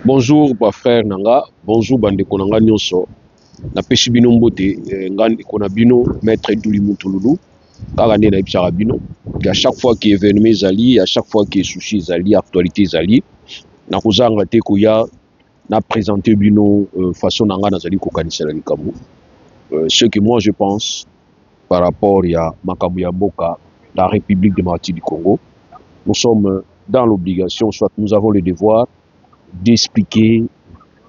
Bonjour ba frère nanga, bonjour bandeko nanga nyonso. Na pesi bino mbote ngandi kona bino maître Duli Mutululu. Kaka nde na ebisaka bino. À chaque fois que événement ezali, à chaque fois que souci ezali, actualité ezali, na kozanga te koya na présenter bino façon nanga nazali kokanisela likambo. Ce que moi je pense par rapport à makambo ya mboka, la République démocratique du Congo, nous sommes dans l'obligation, soit nous avons le devoir d'expliquer.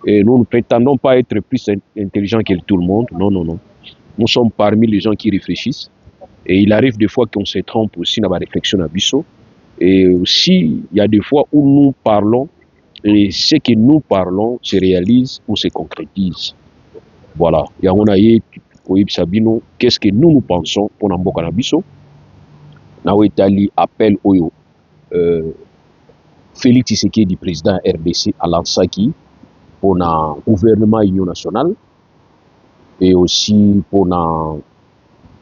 Et nous ne prétendons pas être plus intelligents que tout le monde. Non, non, non. Nous sommes parmi les gens qui réfléchissent. Et il arrive des fois qu'on se trompe aussi dans la réflexion à Bissot. Et aussi, il y a des fois où nous parlons et ce que nous parlons se réalise ou se concrétise. Voilà. Il y a un qu'est-ce que nous pensons pour Namboka na Bissot. Nous Italie appel Oyo. Félix Tshisekedi, président RDC, à l'Ansaki pour le gouvernement Union nationale et aussi pour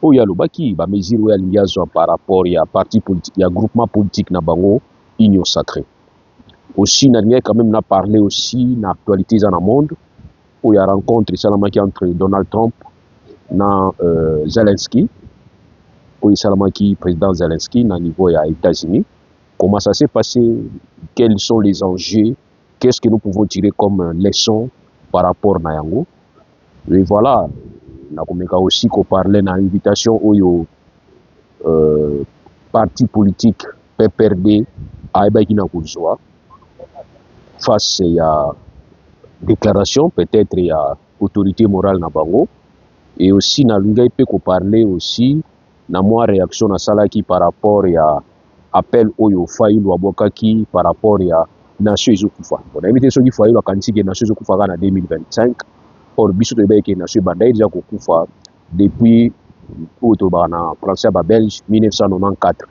Oyalobaki, mesure par rapport à parti politique, il y a groupement politique na bango Union sacrée. Aussi, n'a quand même parlé aussi de l'actualité dans le monde où il y a rencontre entre Donald Trump et Zelensky, où il président Zelensky na niveau des États-Unis. Comment ça s'est passé? Quels sont les enjeux? Qu'est-ce que nous pouvons tirer comme leçon par rapport à Yango? Et voilà, nous avons aussi parlé de l'invitation au parti politique PPRD à Ebakina Kouzoua. Face à déclaration, peut-être il y a autorité morale na bango. Et aussi, nous avons parlé aussi de la réaction à Salaki par rapport à appel au Faïl ou Abokaki par rapport à Nation Ezokoufa. On a invité ceux qui Faïl à Kantique Nation Ezokoufa en 2025. Or, Bissot de Beke Nation Bandaï déjà Kokoufa depuis Otobana, Français Belge 1994.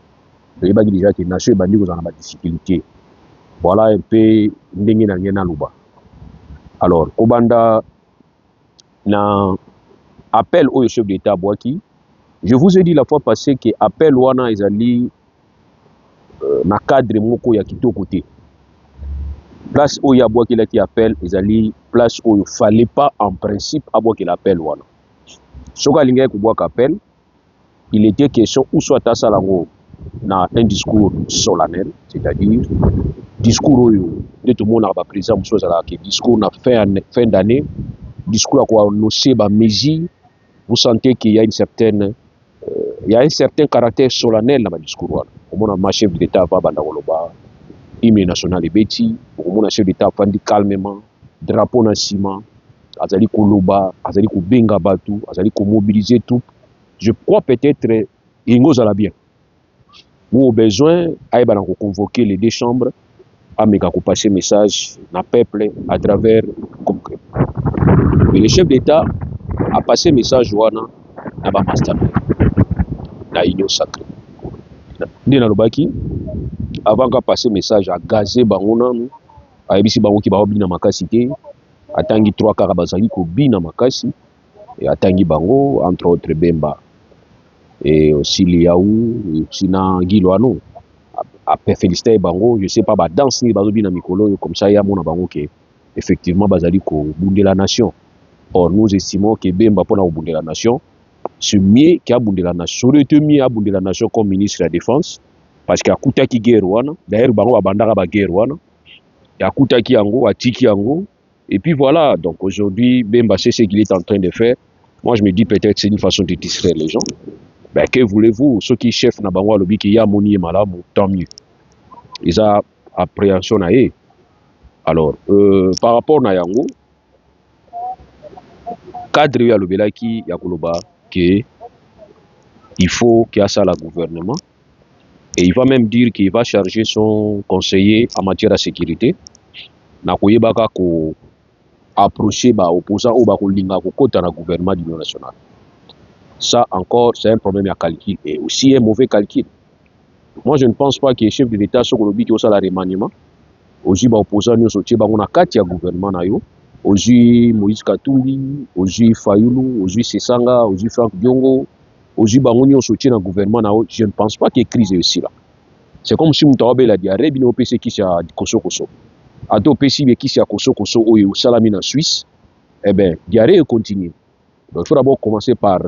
Il y a déjà que Nation Bandi vous en a des difficultés. Voilà un peu Ndenge na Ngena Luba. Alors, Obanda na appel au chef d'État Boaki. Je vous ai dit la fois passée que appel wana ezali na cadre moko ya kitoko te. Place où il y a bois qui l'a appel, ils place où il ne fallait pas en principe avoir qu'il appelle wana. Soka lingay ko bois appel, il était question où soit à salango na un discours solennel, c'est-à-dire discours de tout le monde a président monsieur Zalaki, discours na fin d'année, discours à quoi annoncer ba mesure, vous sentez qu'il y a un certain caractère solennel dans le discours. Comme on a chef d'État va bandagoloba, hymne national et beti, comme on a chef d'État fandi calmement, drapeau na ciment, azali koloba, azali ko benga batu, azali ko mobiliser tout. Je crois peut-être ingo zala bien. Ou au besoin, aïba na convoquer les deux chambres, à mega ko passer message na peuple à travers concret. Mais le chef d'État a passé message wana na ba master la Union sacrée. Ndina lobaki avant qu'à passer message à gazé bangona a ebisi bango ki ba obina makasi te atangi 3 karabazali ko bina makasi et atangi bango entre autres Bemba et aussi Liaou sina Gilwano a féliciter bango je sais pas ba danse ni bazo bina mikolo comme ça ya mona bango que effectivement bazali ko bunde la nation. Or nous estimons que Bemba pour la bunde la nation c'est mieux qu'à bunde la nation. Ça aurait été mieux à bunde la nation comme ministre de la Défense. Parce qu'il y a Koutaki guerre, d'ailleurs, Bango a bandara ba guerre, il y a Koutaki yango, Atiki yango. Et puis voilà, donc aujourd'hui, Bemba c'est ce qu'il est en train de faire. Moi je me dis peut-être c'est une façon de distraire les gens. Ben que voulez-vous, ceux qui chef na Bango lobi qui y a moni et malamu, tant mieux. Ils ont appréhension à eux. Alors, par rapport à yango, cadre ya lobelaki ya koloba que il faut qu'il y ait ça la gouvernement et il va même dire qu'il va charger son conseiller en matière de sécurité na koyebaka ko approcher ba opposant ou ba kolinga ko kota na gouvernement d'union nationale. Ça encore c'est un problème à calcul et aussi un mauvais calcul. Moi je ne pense pas que le chef de l'État soit lobby qui au salaire remaniement aussi ba opposant nous sortir ba na kati ya gouvernement na yo aussi Moïse Katumbi, aussi Fayulu, aussi Sesanga, aussi Franck Diongo, aussi Bangoni ont soutien dans le gouvernement. Je ne pense pas qu'il y ait crise ici là. C'est comme si Moutawabe l'a dit, Arrête, il PC qui s'est à Koso. ato pesi bekisi ya koso oyo salami na Suisse, eh ben diarrhée continue. Donc il faut d'abord commencer par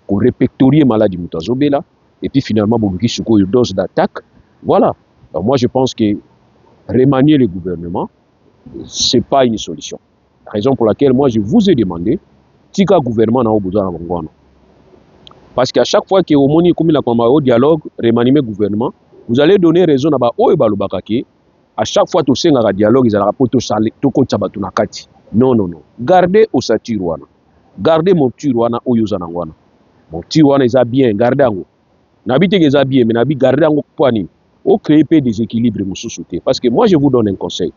répertorier maladie mutazobela et puis finalement bobuki suko une dose d'attaque. Voilà. Donc moi je pense que remanier le gouvernement c'est pas une solution. Raison pour laquelle moi je vous ai demandé tika gouvernement na besoin na bangwana. Parce qu'à chaque fois que au moni comme la au dialogue remanier gouvernement, vous allez donner raison na ba oyo balobaka ke à chaque fois to senga dialogue ils allera poto sale to ko tshaba na kati. Non non non. Gardez au satirwana. Gardez mon tirwana oyo za nangwana. Mon tirwana eza bien, gardez ango. Nabi te eza bien mais nabi gardez ango poani. Au créer peu déséquilibre mususu te. Parce que moi je vous donne un conseil.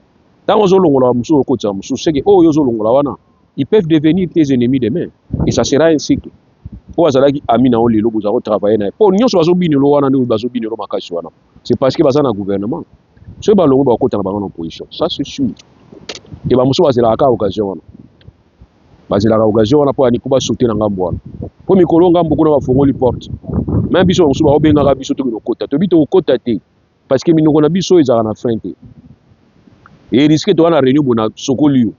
Tant aux longola mususu ko tsa mususu c'est que oyo zo longola wana, ils peuvent devenir tes ennemis demain et ça sera un cycle. Po azalaki amina o lelo bozako travailler na. Po nyonso bazo binelo wana ni bazo binelo makasi wana. C'est parce que baza na gouvernement. Ce balongo ba kota na bango en opposition. Ça c'est sûr. Et ba mususu bazela ka occasion wana. Bazela occasion wana po ani kuba sauter na ngambo wana. Po mikolo ngambo kuna bafongoli porte. Même biso mususu ba obenga ka biso to kota. To bito kota te parce que minoko na biso ezala na frein te. Et risque to wana réunion bona sokoliyo.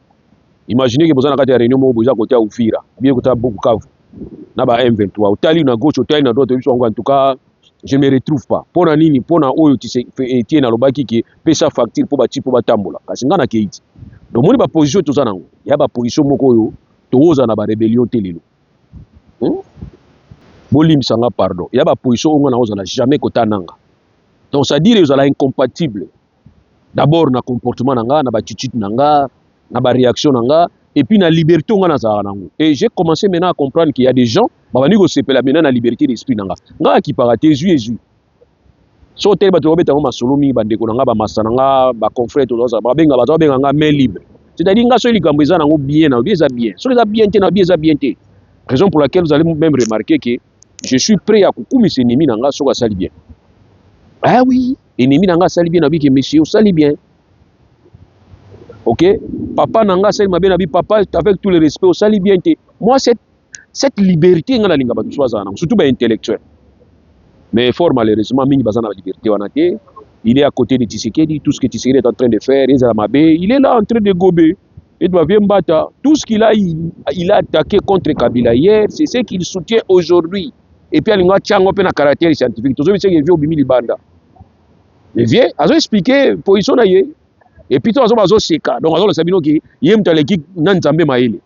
Imaginez que vous avez une réunion où vous avez Oufira, bien que vous avez beaucoup de M23. Otali na gauche, otali na droite, en tout cas, je ne me retrouve pas. Pour la ligne, pour la oyo, tu sais, tiens na lobaki qui paie sa facture pour bâtir pour batambola. Parce que ngana keiti. Donc moi ba position tout ça nango. Il y a ba position moko yo, to oza na ba rébellion telelo. Bolim sanga pardon. Il y a ba position où on a oza na jamais kota nanga. Donc ça dire ils sont incompatibles. D'abord na comportement nanga, na ba attitude nanga, na ba réaction nanga et puis na liberté ngana za nango. Et j'ai commencé maintenant à comprendre qu'il y a des gens ba bani ko sepela maintenant na liberté d'esprit nanga. Nga ki parate Jésus. So tel ba to beta ma solo mi bande ko nanga ba masana nga ba confrère to za ba benga ba to benga nga main libre. C'est-à-dire nga so likambo eza nango bien na bien bien. So eza bien te na bien te. Raison pour laquelle vous allez même remarquer que je suis prêt à kukumi ses ennemis nanga so ka sali bien. Ah oui, ennemi nanga sali bien na bi que monsieur sali bien. Ok, papa nanga sali mabe na bi papa avec tout le respect au sali bien te. Moi cette liberté ngana linga batu swaza na surtout ba intellectuel. Mais fort malheureusement mingi bazana la liberté wana te. Il est à côté de Tshisekedi, tout ce que Tshisekedi est en train de faire, il est là en train de gober. Et doit bien battre tout ce qu'il a il a attaqué contre Kabila hier, c'est ce qu'il soutient aujourd'hui. Et puis alinga tchango pe na caractère scientifique. Tozo bitse ke bimi libanda. Mais vieux, azo expliquer position na ye. Et puis tozo bazo seka. Donc azo le sabino ki yem taleki nan nzambe maele.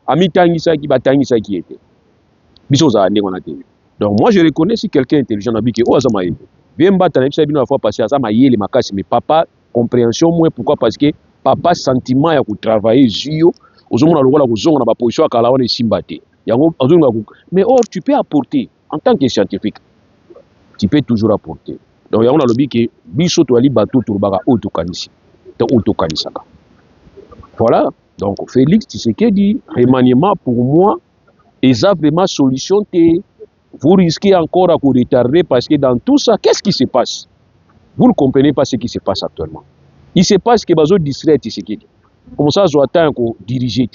Ami tangisa ki batangisa ki était. Biso za ndenge na te. Donc moi je reconnais si quelqu'un intelligent na biki o azama maele. Bien battre na bisa bino la fois passé azama maele makasi mais papa compréhension moins pourquoi parce que papa sentiment ya ko travailler zio ozomona lokola ko zonga na ba position akala wana simbate. Yango azonga mais or tu peux apporter en tant que scientifique. Tu peux toujours apporter. Donc yango na lobi ke biso to ali bato to baka autokanisi. To autokanisaka. Voilà. Donc Félix Tshisekedi remaniement pour moi est vraiment solution te. Vous risquez encore à vous retarder parce que dans tout ça, qu'est-ce qui se passe? Vous ne comprenez pas ce qui se passe actuellement. Il se passe que bazo distrait Tshisekedi. Comme ça, je attends qu'on dirige.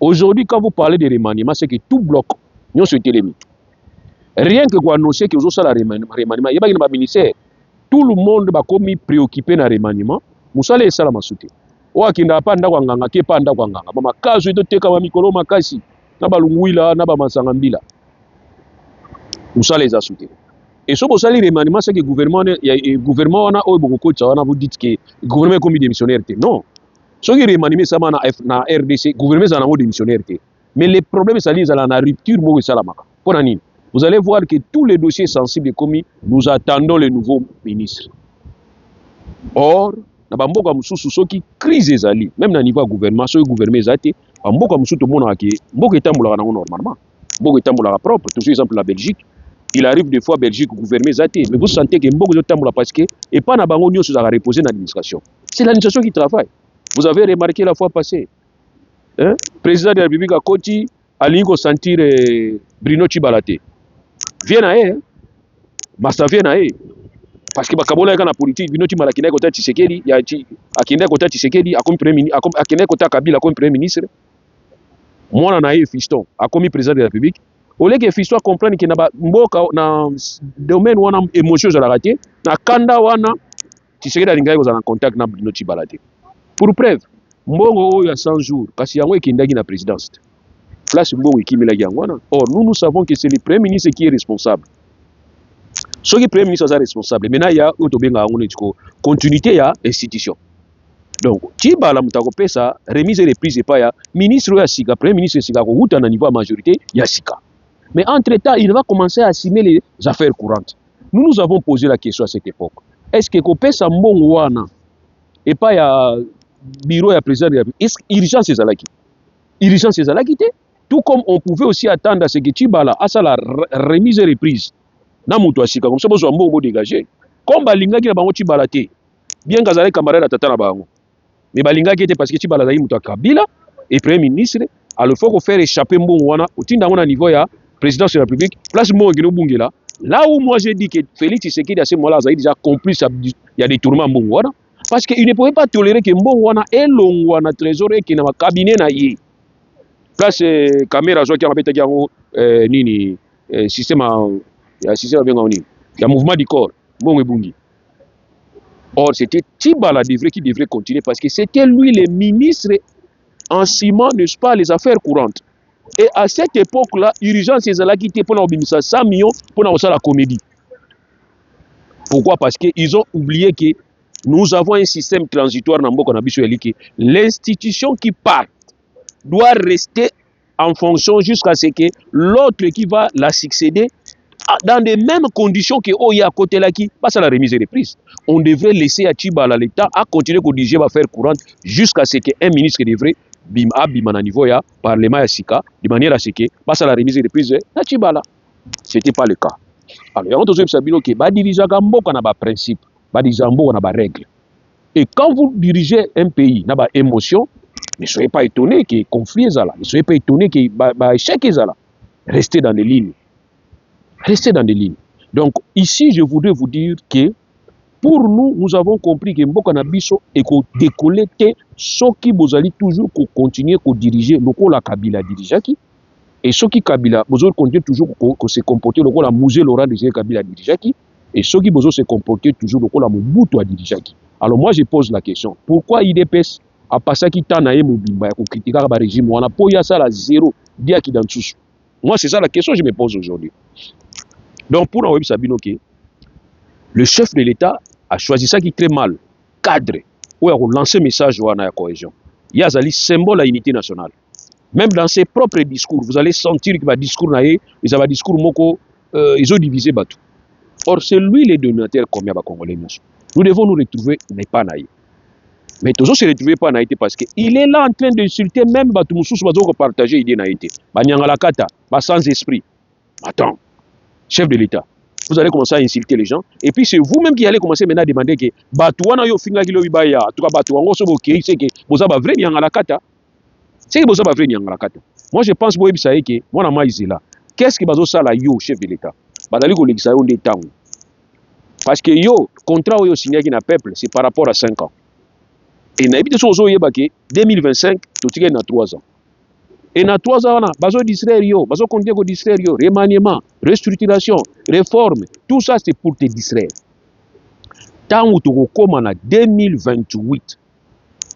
Aujourd'hui, quand vous parlez de remaniement, c'est que tout bloque. Nous sommes télémis. Rien que vous annoncez que vous avez le remaniement, il y a un ministère. Tout le monde va comme préoccupé dans le remaniement. Vous allez ça la masouté. Ou à qui n'a pas d'anganga, qui pas d'anganga. Mama kazu de teka mikolo makasi. Naba lunguila, naba masangambila. Vous allez les assouter. Et ce que vous allez remaniement, c'est que le gouvernement a vous dites que le gouvernement est comme démissionnaire. Non. Ce qui est remaniement, c'est na RDC, le gouvernement est démissionnaire. Mais le problème, c'est que la rupture, vous allez voir que tous les dossiers sensibles commis, nous attendons le nouveau ministre. Or, qui crise même au niveau du gouvernement, ce gouvernement est athée, normalement. Propre, toujours exemple la Belgique. Il arrive des fois Belgique, le gouvernement est athée. Mais vous sentez que beaucoup de temps parce que et pas na bango nyo à reposer dans l'administration. C'est l'administration qui travaille. Vous avez remarqué la fois passée. Hein? Président de la République à Koti, a l'ingo sentir Bruno Chibalate. Viens à eux. Basta viens à eux. Parce que bakabola kana politique Bruno Chibalate kina kota Tshisekedi, ya akina kota Tshisekedi, comme premier ministre, akina kota Kabila comme premier ministre. Moi na eux fiston, a comme président de la République. Au lieu que fiston comprenne que na mboka na domaine wana émotion za la raté, na kanda wana Tshisekedi alinga ko za en contact na Bruno Chibalate. Pour preuve, Mbongo il y a 100 jours, kasi yango ekendaki na présidence. Place Mbongo ekimilaki yango wana. Or, nous savons que c'est le Premier ministre qui est responsable. Ce qui est Premier ministre est responsable. Maintenant, il y a une continuité à l'institution. Donc, Tibala Moutako Pesa, remise et reprise et pas ya ministre ya Sika, Premier ministre Sika, au niveau de majorité, il y a Sika. Mais entre-temps, il va commencer à assumer les affaires courantes. Nous avons posé la question à cette époque. Est-ce que Kopesa Mbongwana et pas ya bureau ya président de la République, est-ce urgence est zalaki? Urgence est zalaki te? Tout comme on pouvait aussi attendre à ce que Tibala a la remise et reprise. Na mutu Sika, comme ça, vous avez Mbongo dégagé. Comme Balingaki na bango Tibala te, bien Kazale camarade à Tata na bango. Mais Balingaki était parce que Tibala zaï mutu Kabila et Premier ministre, alors il faut faire échapper Mbongwana au niveau ya présidence de la République, place Mbongo Bungela. Là où moi j'ai dit que Félix Tshisekedi à ce moment-là a déjà compris il y a des tourments Mbongwana, parce qu'il ne pouvait pas tolérer que Mbongwana ait l'ongwana trésor et qu'il n'a pas cabinet na yé. Place caméra qui a fait nini système il y a mouvement du corps Mbongo Bungi. Or c'était Tibala qui devrait continuer parce que c'était lui le ministre en ciment, n'est-ce pas, les affaires courantes. Et à cette époque-là, urgence est là qui était pour 100 millions pour la comédie. Pourquoi? Parce qu'ils ont oublié que nous avons un système transitoire dans l'institution qui part doit rester en fonction jusqu'à ce que l'autre qui va la succéder dans les mêmes conditions que Oya à côté là qui passe à la remise et reprise. On devrait laisser à Tibala l'État à continuer à diriger l'affaire courante jusqu'à ce qu'un ministre devrait bimana niveau ya parlement ya Sika de manière à ce que passe à la remise et reprise na Tibala. C'était pas le cas. Alors on doit savoir que ba diriger mboka na ba principe, ba diriger mboka na ba règle. Et quand vous dirigez un pays na ba émotion, ne soyez pas étonné que conflit est là, ne soyez pas étonné que ba échec est là. Restez dans les lignes. Restez dans des lignes. Donc ici, je voudrais vous dire que pour nous, nous avons compris que Mboka Nabiso est décollé ce qui vous allez toujours continuer à diriger le la Kabila dirigeaki et ce qui Kabila vous allez continuer toujours à se comporter le la Mouzé Laurent de Kabila dirigeaki et ce qui vous allez se comporter toujours le la Mobutu à dirigeaki. Alors moi je pose la question, pourquoi IDPS a passé qui t'a naé Mobimba pour critiquer le régime on a pas eu ça la zéro dia qui dans tout. Moi c'est ça la question que je me pose aujourd'hui. Donc pour Naweb Sabino le chef de l'État a choisi ça qui est très mal, cadre, où il a lancé un message de la cohésion. Il y a un symbole de l'unité nationale. Même dans ses propres discours, vous allez sentir que le discours ils ont un discours moko, ils ont divisé Batou. Or, c'est lui le donateur comme il y a Congolais. Nous devons nous retrouver, n'est pas naïf. Mais toujours se retrouver pas naïf parce qu'il est là en train d'insulter même Batou Moussous, Batou partager l'idée naïf. Banyangala Kata, sans esprit. Attends, chef de l'État. Vous allez commencer à insulter les gens. Et puis c'est vous-même qui allez commencer maintenant à demander que Batouana yo finga kilo bibaya. En tout cas, Batouango so boké, c'est que vous avez vrai nyangala kata. C'est que vous avez vrai nyangala kata. Moi je pense que ça est que moi na maïzela. Qu'est-ce que bazo sala yo chef de l'État? Badali ko lekisa yo ndé tango. Parce que yo contrat yo signé avec na peuple, c'est par rapport à 5 ans. Et na ebité so zo yeba ke 2025 to tika na 3 ans. Et dans 3 ans, bazo distraire yo, bazo continuer ko distraire yo, remaniement, restructuration, réforme, tout ça c'est pour te distraire. Tant où tu comme en 2028,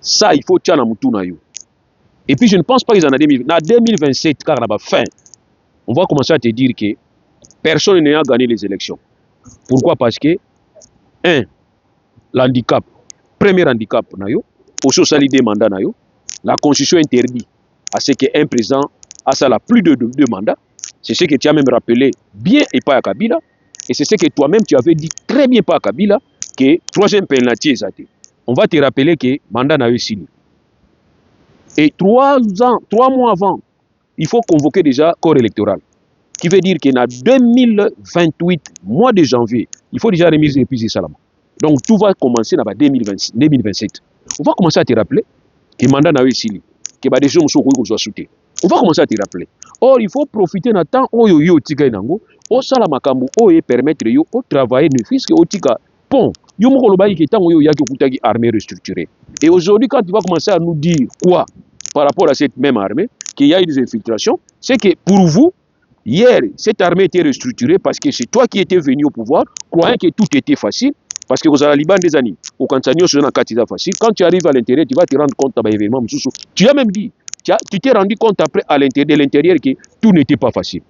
ça il faut tiens na mutu na yo. Et puis je ne pense pas qu'ils en a 2027 car là-bas fin. On va commencer à te dire que personne n'a gagné les élections. Pourquoi? Parce que l'handicap, premier handicap na yo, aussi au des mandats na yo, la constitution interdit à ce qu'un président a ça la plus de 2 mandats. C'est ce que tu as même rappelé bien et pas à Kabila. Et c'est ce que toi-même tu avais dit très bien pas à Kabila, que 3e penalty est athée. On va te rappeler que le mandat n'a eu signé. Et 3 mois avant, il faut convoquer déjà corps électoral. Qui veut dire qu'en 2028, mois de janvier, il faut déjà remise les plus Salama. Donc tout va commencer en 2027. On va commencer à te rappeler que le mandat n'a eu signé. Que les gens sont soutenu. On va commencer à te rappeler. Or, il faut profiter de temps où yo tika nango, au salamakambu, où permettre yo au travailler ne fût-ce que au tika pont. Yo moko loba ki temps yo yaki kutaki armée restructurée. Et aujourd'hui, quand tu vas commencer à nous dire quoi par rapport à cette même armée, qu'il y a eu des infiltrations, c'est que pour vous, hier, cette armée était restructurée parce que c'est toi qui étais venu au pouvoir, croyant que tout était facile. Parce que vous avez Liban des années, au Kansanio sur un candidat facile. Quand tu arrives à l'intérieur, tu vas te rendre compte d'un événement. Tu as même dit, tu t'es rendu compte après à l'intérieur de l'intérieur que tout n'était pas facile.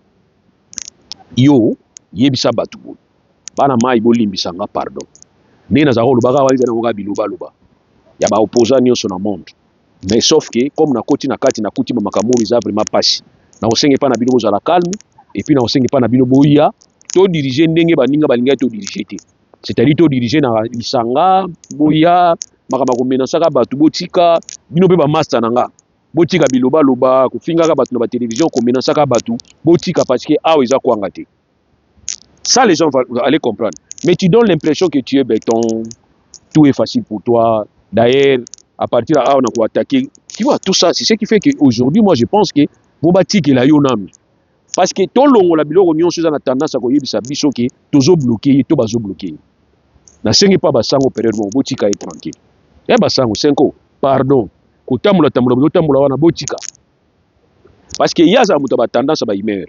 Yo, yebisa batu. Bana mai bolimbisa nga pardon. Nena za holo baga waliza na ngoga biloba loba. Ya ba opposant nyonso na monde. Mais sauf que comme na koti na kati na kuti ma makamuri za vraiment passe. Na osenge pa na bino za la calme et puis na osenge pa na bino boya to diriger ndenge baninga balinga to diriger te. C'est-à-dire to diriger na lisanga boya makama komena saka batu botika bino pe ba master nanga. Botika biloba loba kufinga ka batu na ba télévision komena saka batu botika parce que awa eza kwanga te. Ça, les gens vont aller comprendre. Mais tu donnes l'impression que tu es béton, tout est facile pour toi. D'ailleurs, à partir de là, on a attaqué. Tu vois, tout ça, c'est ce qui fait qu'aujourd'hui, moi, je pense que vous bâtissez que la yonami. Parce que tout le long, la bilo, on a tendance à dire que ça biso que tout bloqué, tout bazo bloqué. Na sengi pas basango période mon botika est tranquille. Eh basango 5 ans. Pardon. Kotamula tamula wana botika. Parce que y a ça muta tendance à ba imer.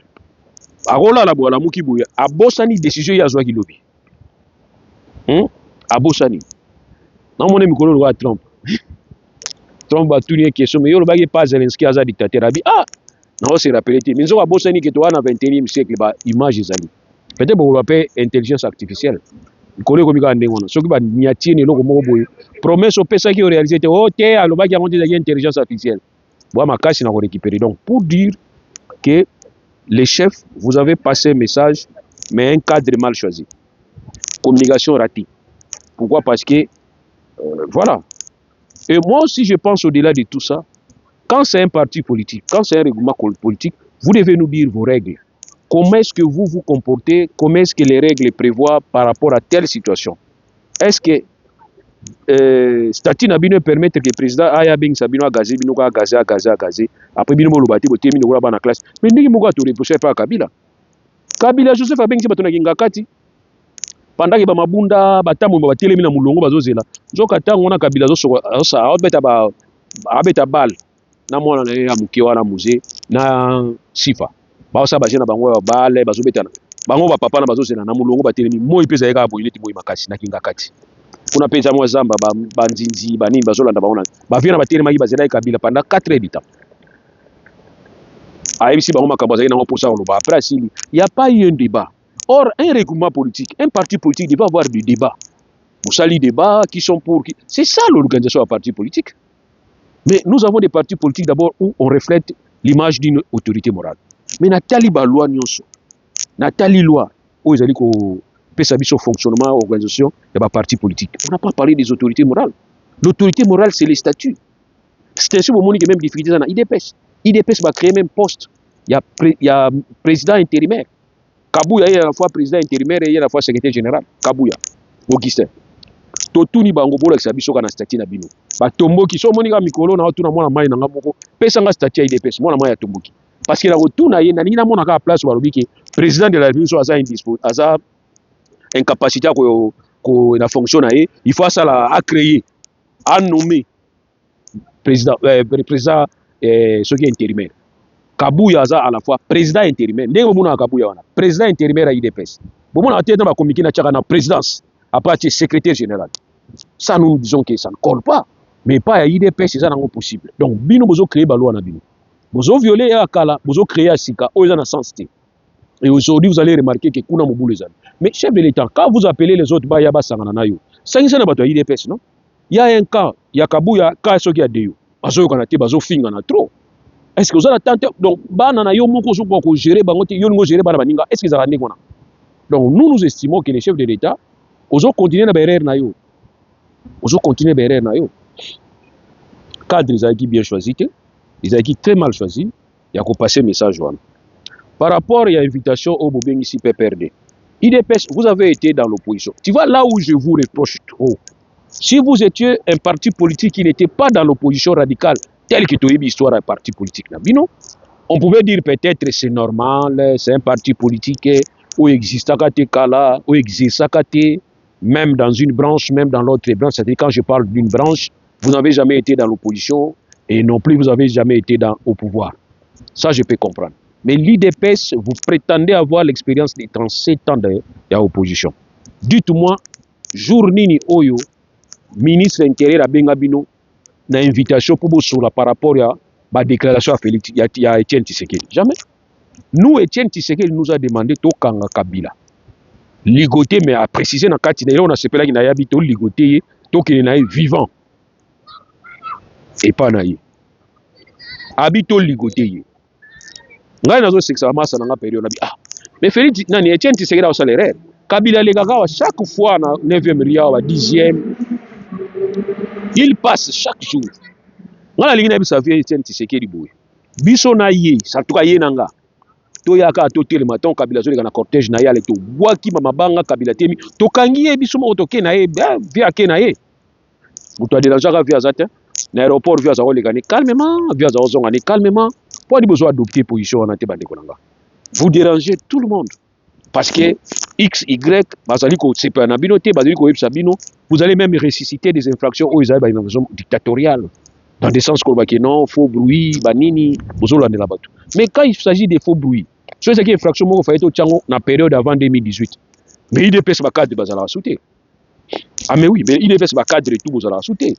Arola la bola muki boya abosani décision ya zwa kilobi abosani na mone mikolo lo Trump Trump ba tuni question mais yo lo bagi pas Zelensky aza dictateur abi na on se rappeler te minzo abosani ke to wana 21e siècle ba image ezali peut-être bo l'appelle intelligence artificielle mikolo ko mika ndengo na soki ba niatie ne loko moko boye promesse opesa ki réaliser te o te alo bagi amonte za intelligence artificielle bo makasi na ko récupérer donc pour dire que les chefs, vous avez passé un message, mais un cadre mal choisi. Communication ratée. Pourquoi? Parce que, voilà. Et moi aussi, je pense au-delà de tout ça, quand c'est un parti politique, quand c'est un règlement politique, vous devez nous dire vos règles. Comment est-ce que vous vous comportez? Comment est-ce que les règles prévoient par rapport à telle situation? Est-ce que statut nabino permettre que le président aya beng sabino gazé bino ka gazé après bino mo lobati boté bino ko ba classe mais ndiki moko to reprocher pas Kabila Joseph abeng si batona kinga kati pendant que ba mabunda batamu ba telemi na mulongo bazozela nzoka tango na Kabila zo sa abeta ba abeta bal na mwana na ya muke wana musée na sifa ba osa ba jena bango ba bale bazobetana bango ba papa na bazozela na mulongo batelemi moi pesa yeka boyile ti moi makasi na kinga kati kuna pesa mwa zamba banzinzi banini bazolanda baona bavina batelema yi bazela Kabila pendant 4 heures du temps aibisi bango makambo azali nango posa oloba après asili il y a pas eu un débat. Or un regroupement politique, un parti politique doit avoir du débat. Vous salez débat qui sont pour qui, c'est ça l'organisation d'un parti politique. Mais nous avons des partis politiques d'abord où on reflète l'image d'une autorité morale. Mais Nathalie Baloi Nyonso, Nathalie Loi, où ils allaient qu'on peut s'habiller sur fonctionnement, organisation, il y a un parti politique. On n'a pas parlé des autorités morales. L'autorité morale, c'est les statuts. C'est ainsi au moment où il y a même difficulté dans l'IDPS. IDPS va créer même poste. Il y a président intérimaire. Kabouya est à la fois président intérimaire et à la fois secrétaire général. Kabouya, Augustin. Totuni bango bola kisabiso kana statut na bino. Ba tomboki so monika mikolo na tuna mwana mai na ngamoko. Pesa nga statut IDPS mwana mai ya tomboki. Parce que la rotuna ye na nina mona ka place ba lobiki président de la République so asa indispo asa incapacité ko na fonction na ye, il faut ça la a créer, a nommer président ce qui est intérimaire. Kabouya aza à la fois président intérimaire. Ndenge mona Kabouya wana. Président intérimaire à IDPS. Bon on a tête na communiquer na tchaka na présidence à partir secrétaire général. Ça nous disons que ça ne colle pas. Mais pas à IDPS c'est ça non possible. Donc bino bozo créer ba loi na bino. Bozo violer ya kala, bozo créer à sika, o na sens té. Et aujourd'hui vous allez remarquer que kuna mobu les amis. Mais chef de l'État, quand vous appelez les autres ba ya ba sangana na yo. Sangisa na bato ya IDPS non? Il y a un cas, il y a Kabouya, cas soki ya deyo. Bazo kana te bazo finga na trop. Est-ce que vous avez tenté donc banana yo moko so ko gérer bango te yo ngo gérer bana baninga est-ce que ça va ndekona? Donc nous estimons que les chefs de l'État ozo continuer na berrer na yo. Ozo continuer berrer na yo. Cadre ils bien choisi te, ils ont très mal choisi, il y a qu'on passer message wana. Par rapport à l'invitation au Bobeng ici PPRD. IDPS, vous avez été dans l'opposition. Tu vois là où je vous reproche trop. Si vous étiez un parti politique qui n'était pas dans l'opposition radicale, tel que tu as eu l'histoire d'un parti politique, on pouvait dire peut-être c'est normal, c'est un parti politique où existe kala, où existe même dans une branche, même dans l'autre branche. C'est-à-dire quand je parle d'une branche, vous n'avez jamais été dans l'opposition et non plus vous n'avez jamais été au pouvoir. Ça, je peux comprendre. Mais l'IDPS, vous prétendez avoir l'expérience des 37 ans d'opposition. Dites-moi, jour nini oyo ministre intérieur abenga bino na invitation pour bosola par rapport à la déclaration à Félix ya Etienne Tshisekedi. Jamais. Nous, Etienne Tshisekedi nous a demandé to kanga Kabila. Ligoté, mais à préciser dans kati on a sepela ki na yabi to ligoté to ki na vivant. Et pas na ye. Habito ligoté. Ngai nazo seksa masa na période na bi ah. Mais Félix nani Etienne Tshisekedi au salaire. Kabila les gars chaque fois na 9e ria wa 10e il passe chaque jour. Ngala lingi na bisa vie Etienne Tshisekedi boye. Biso na ye, sa tuka ye nanga. To yaka to telema ton Kabila zo na cortège na yale to waki mabanga Kabila temi to kangi ye biso mo to ke na ye via ke na ye. Muto de la jaka via zate na aéroport via za olegani calmement via za ozonga ni calmement pour di besoin adopter position na te bande konanga. Vous dérangez tout le monde parce que X Y bazali ko sepa na bino te bazali ko yebsa bino vous allez même ressusciter des infractions aux Israël dictatoriales dans des sens comme non faux bruit banini bozolo la batu. Mais quand il s'agit de faux bruit so c'est que infraction moko fa eto tchango na période avant 2018 mais IDPS ba cadre bazala sauter. Ah mais oui, mais IDPS ba cadre et tout bozala sauter.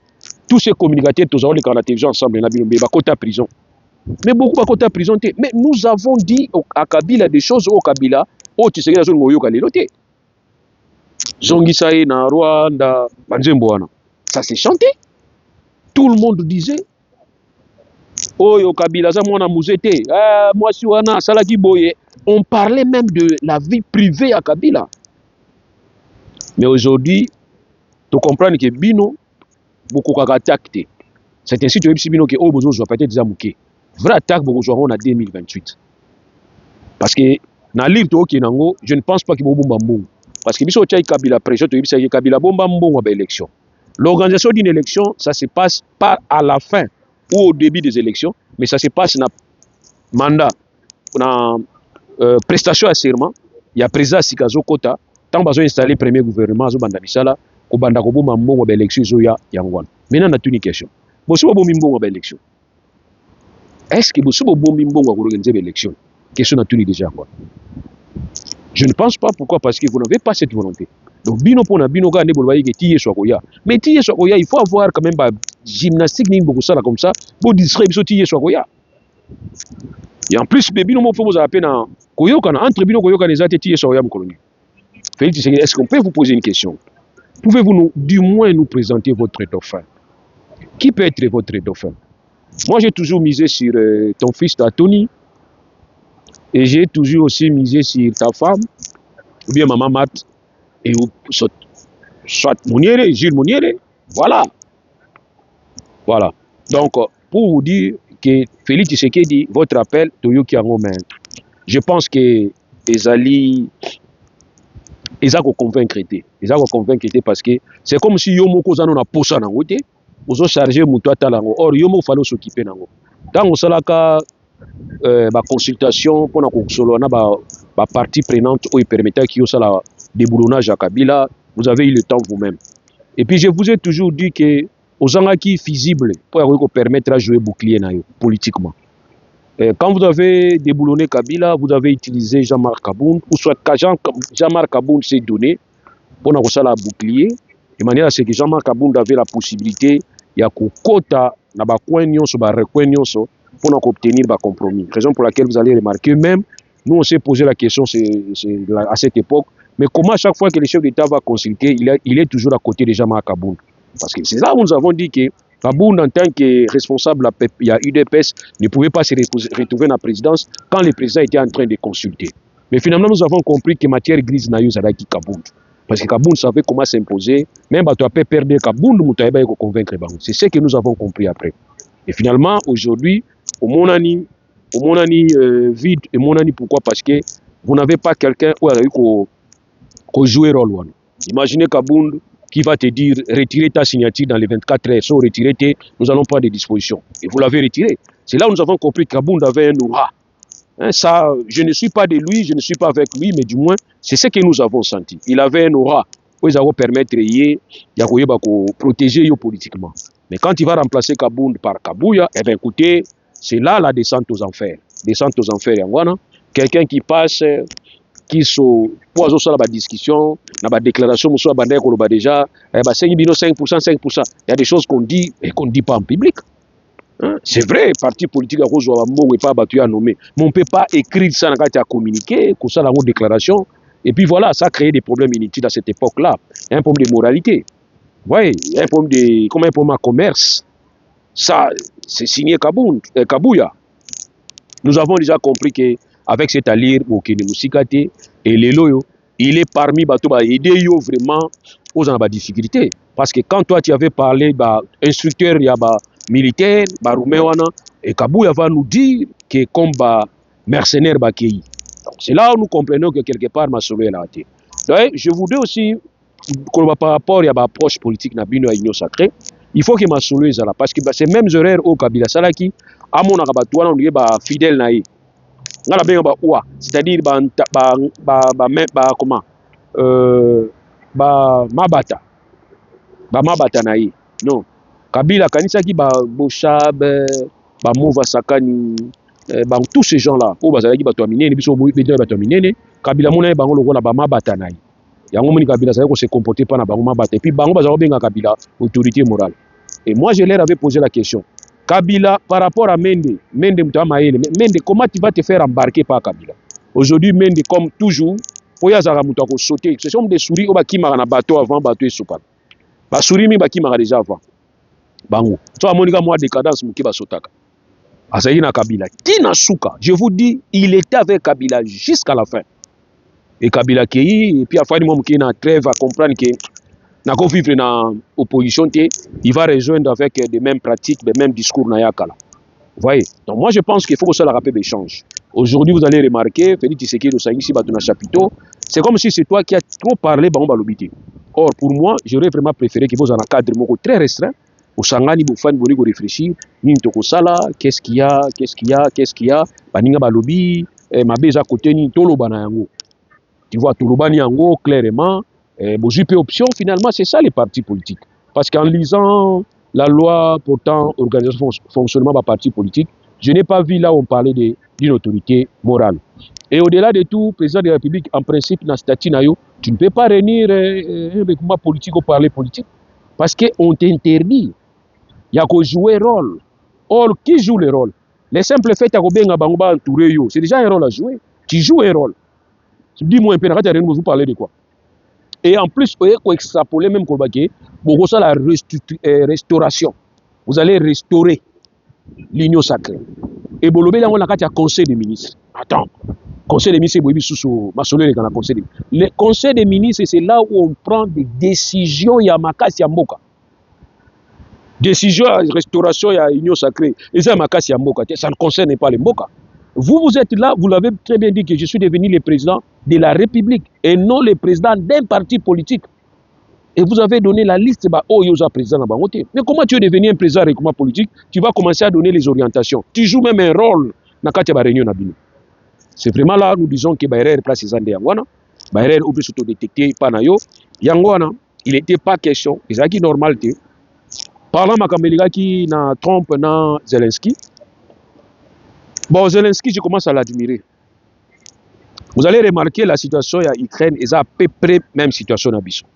Tous ces communicateurs tous on les la télévision ensemble na bino ba kota prison. Mais beaucoup ba kota prison te. Mais nous avons dit à Kabila des choses au Kabila au Tshisekedi zo ngoyo ka lelote. Zongisae na Rwanda banzembo wana. Ça s'est chanté. Tout le monde disait oh yo Kabila za mwana muzete ah moi si wana salaki boye. On parlait même de la vie privée à Kabila. Mais aujourd'hui, tu comprends que bino beaucoup attaque. C'est ainsi que bino que oh bozo peut-être déjà mouké. Vrai attaque beaucoup joueront en 2028. Parce que na lire to kinango, je ne pense pas qu'il bomba mbongo. Parce que biso tchai Kabila pression to bisa Kabila bomba mbongo ba élection. L'organisation d'une élection, ça se passe pas à la fin ou au début des élections, mais ça se passe na mandat, na prestation à serment. Il y a président Sikazo Kota, tant bazo installer premier gouvernement zo banda bisala, ko banda ko bomba mbongo ba élection zo ya yangwana. Maintenant na tuni question. Boso bomba mbongo ba élection. Est-ce que boso bomba mbongo ko organiser ba élection? Question na tuni déjà quoi. Je ne pense pas pourquoi parce que vous n'avez pas cette volonté. Donc bino pona bino ka ne bolwaye ke tiye so koya. Mais tiye so koya, il faut avoir quand même ba gymnastique ni beaucoup ça là comme ça pour distraire biso tiye so koya. Et en plus bino mo faut à peine koyoka na entre bino koyoka les ati tiye so koya mkoloni. Félix, est-ce qu'on peut vous poser une question? Pouvez-vous nous, du moins nous présenter votre dauphin? Qui peut être votre dauphin? Moi j'ai toujours misé sur ton fils Tony. Et j'ai toujours aussi misé sur ta femme, ou bien maman Mat, et soit Mouniere, Gilles Mouniere. Voilà. Voilà. Donc, pour vous dire que Félix Tshisekedi, votre appel, Toyoki Angomen, je pense que Ezali, ils ont convaincre. Ils ont convaincre parce que c'est comme si Yomo Kozano n'a pas ça dans côté, vous avez chargé Moutoua Talango. Or, Yomo fallait s'occuper d'ango. Dans le salaka, ba consultation pour na solo na ba partie prenante ou permettait qu'il y ait la déboulonnage à Kabila, vous avez eu le temps vous-même. Et puis je vous ai toujours dit que aux angaki feasible pour permettre à jouer bouclier na yo politiquement. Quand vous avez déboulonné Kabila, vous avez utilisé Jean-Marc Kabound ou soit Jean-Marc Kabound s'est donné pour na la bouclier de manière à ce que Jean-Marc Kabound avait la possibilité ya ko quota na ba coin nyonso ba recoin nyonso pour obtenir un compromis. Raison pour laquelle vous allez remarquer, même nous on s'est posé la question à cette époque, mais comment à chaque fois que le chef d'État va consulter, il est toujours à côté de Jean-Marc Kabound. Parce que c'est là où nous avons dit que Kabound, en tant que responsable de la UDPS, ne pouvait pas se retrouver dans la présidence quand le président était en train de consulter. Mais finalement, nous avons compris que matière grise n'a eu Kabound. Parce que Kabound savait comment s'imposer, même si tu as perdre Kabound, tu as convaincre. C'est ce que nous avons compris après. Et finalement, aujourd'hui, au monani vide et monani pourquoi? Parce que vous n'avez pas quelqu'un qui a joué rôle. Imaginez Kabound qui va te dire retirer ta signature dans les 24 heures. Sans retirer, nous allons prendre des dispositions. Et vous l'avez retiré. C'est là où nous avons compris que Kabound avait un aura. Hein, ça, je ne suis pas de lui, je ne suis pas avec lui, mais du moins, c'est ce que nous avons senti. Il avait un aura. Où ils vont permettre de protéger politiquement. Mais quand il va remplacer Kabound par Kabouya, eh bien écoutez, c'est là la descente aux enfers. Descente aux enfers, Yangwana. Quelqu'un qui passe qui sont pour ça la discussion, la déclaration, monsieur Abandé Koloba déjà, 5%, 5%. Il y a des choses qu'on dit et qu'on ne dit pas en public. Hein? C'est vrai, parti politique à cause de pas battu à nommer. Mais on ne peut pas écrire ça dans la communiqué, comme ça dans une déclaration. Et puis voilà, ça a créé des problèmes inutiles à cette époque-là. Il y a un problème de moralité. Oui, il y a un problème de, comme un problème de commerce. Ça, c'est signé Kabouya. Nous avons déjà compris qu'avec cet allure, et les loyaux, il est parmi Bato, aider vraiment aux difficultés. Parce que quand toi tu avais parlé, instructeur, il y a militaire, Rouméwana, et Kabouya va nous dire que comme mercenaire, c'est là où nous comprenons que quelque part, ma sauvé la raté. Je voudrais aussi, par rapport à l'approche politique de l'Union sacrée, il faut que ma sauvé là, parce que ces mêmes horaires au Kabila Salaki, à mon abattoir, on est fidèle naï. C'est-à-dire comment mabata mabata naï. Non. Kabila kanisaki boshab mova sakani tous ces gens-là au bazalaki bato minene biso bato minene Kabila mona bango lokola mabata naï. Yango moni Kabila ça se comporter pas na bango mabata et puis bango bazalo benga Kabila autorité morale. Et moi je leur avais posé la question. Kabila, par rapport à Mende, Mende, comment tu vas te faire embarquer par Kabila? Aujourd'hui, Mende, comme toujours, il y a des sauter. Ce sont des souris qui marquent un bateau avant, bateau et soupal. Les souris qui marquent déjà avant. Bango. Tu vois, mon gars, moi, décadence, qui va sauter. Asaï na Kabila. Tina Souka, je vous dis, il était avec Kabila jusqu'à la fin. Et Kabila qui, et puis à la fin, il a trêve à comprendre que n'a vivre dans l'opposition, il va rejoindre avec les mêmes pratiques, les mêmes discours. Vous voyez? Donc moi je pense qu'il faut que ça le rappel change. Aujourd'hui vous allez remarquer, Félix Tshisekedi de Saïnsi Batuna Chapiteau, c'est comme si c'est toi qui as trop parlé dans l'obité. Or pour moi, j'aurais vraiment préféré qu'il vous en un cadre très restreint, au Sangani Boufan Borigo réfléchir, Nintoko Sala, qu'est-ce qu'il y a, Baninga Balobi, Mabeza Koteni, Tolo Banayango. Tu vois, Tolo Banayango clairement. Option, finalement, c'est ça les partis politiques. Parce qu'en lisant la loi portant organisation fonctionnement des partis politiques, je n'ai pas vu là où on parlait d'une autorité morale. Et au-delà de tout, président de la République, en principe, dans le statut, tu ne peux pas réunir avec moi politique ou parler politique. Parce qu'on t'interdit. Il y a qu'à jouer rôle. Or, qui joue le rôle? Les simples faits à entouré, c'est déjà un rôle à jouer. Tu joues un rôle. Dis-moi un peu, vous parlez de quoi? Et en plus, vous pouvez extrapoler même la restauration. Vous allez restaurer l'union sacrée. Et vous avez un conseil des ministres. Attends, conseil des ministres, le conseil des ministres, c'est là où on prend des décisions. Il y a Makasi Yamboka. Décision à restauration, il y a l'union sacrée. Et ça, Makasi Yamboka. Ça ne concerne pas les Mboka. Vous êtes là, vous l'avez très bien dit que je suis devenu le président de la République et non le président d'un parti politique. Et vous avez donné la liste, président. Mais comment tu es devenu un président de politique? Tu vas commencer à donner les orientations. Tu joues même un rôle dans la réunion. C'est vraiment là, nous disons que Bayer place les Andés Yangwana. Bayer oublie s'auto-détecter, Panayo. Yangwana, il n'était pas question, c'est ça qui est normal. Parlant de qui na Trump, na Zelensky. Bon, Zelensky, je commence à l'admirer. Vous allez remarquer la situation à Ukraine, et à peu près la même situation à Bissau.